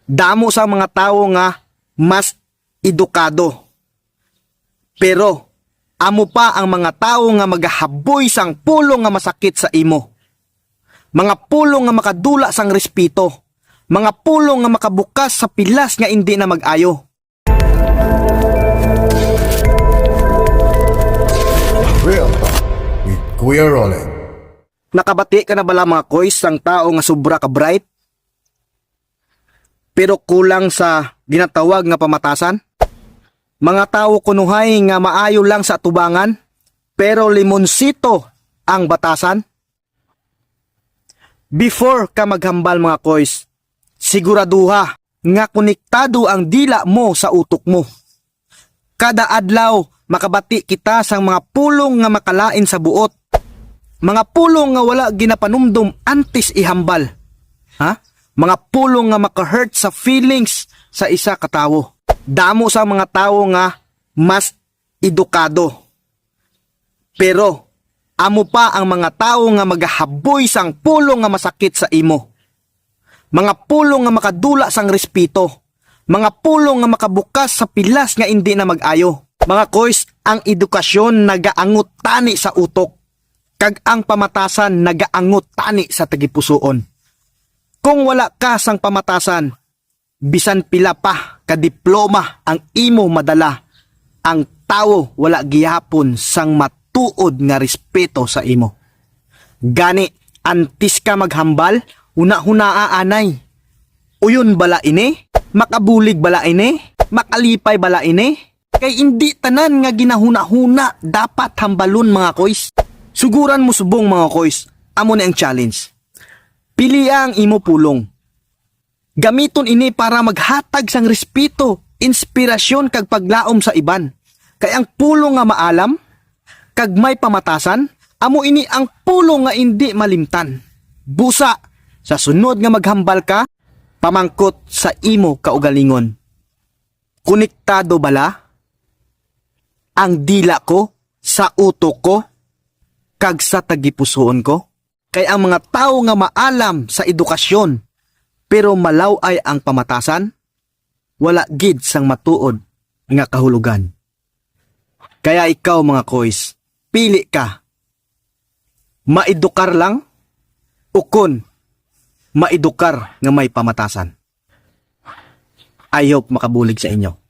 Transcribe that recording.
Damo sa mga tawo nga mas edukado. Pero amo pa ang mga tawo nga magahaboy sang pulong nga masakit sa imo. Mga pulong nga makadula sang respeto. Mga pulong nga makabukas sa pilas nga hindi na mag-ayo. Real Talk with Kuya Roland. Nakabati ka na bala mga koys sang tao nga sobra ka bright? Pero kulang sa ginatawag nga pamatasan? Mga tao kunuhay nga maayo lang sa tubangan, pero limonsito ang batasan? Before ka maghambal mga koys, siguraduha nga konektado ang dila mo sa utok mo. Kada adlaw, makabati kita sang mga pulong nga makalain sa buot. Mga pulong nga wala ginapanumdum antes ihambal. Ha? Mga pulong nga maka-hurt sa feelings sa isa ka tawo. Damo sa mga tawo nga mas edukado. Pero amo pa ang mga tawo nga magahaboy sang pulong nga masakit sa imo. Mga pulong nga makadula sang respeto. Mga pulong nga makabukas sa pilas nga hindi na mag-ayo. Mga koys, ang edukasyon nagaangot tani sa utok. Kag ang pamatasan nagaangot tani sa tagipusoon. Kung wala ka sang pamatasan, bisan pila pa ka diploma ang imo madala, ang tawo wala gihapon sang matuod nga respeto sa imo. Gani, antis ka maghambal, una-hunaa anay. Uyon bala ini? Makabulig bala ini? Makalipay bala ini? Kay hindi tanan nga ginahuna-huna dapat hambalon mga koys. Suguran mo subong mga koys, amo na ang challenge. Pili ang imo pulong. Gamiton ini para maghatag sang respeto, inspirasyon kag paglaom sa iban. Kay ang pulong nga maalam, kag may pamatasan, amo ini ang pulong nga hindi malimtan. Busa, sa sunod nga maghambal ka, pamangkot sa imo kaugalingon. Konektado bala ang dila ko sa utok ko kag sa tagipusoon ko? Kay ang mga tao nga maalam sa edukasyon pero malaw ay ang pamatasan, wala gid sang matuod nga kahulugan. Kaya ikaw mga koys, pili ka. Maedukar lang o kun maedukar nga may pamatasan. I hope makabulig sa inyo.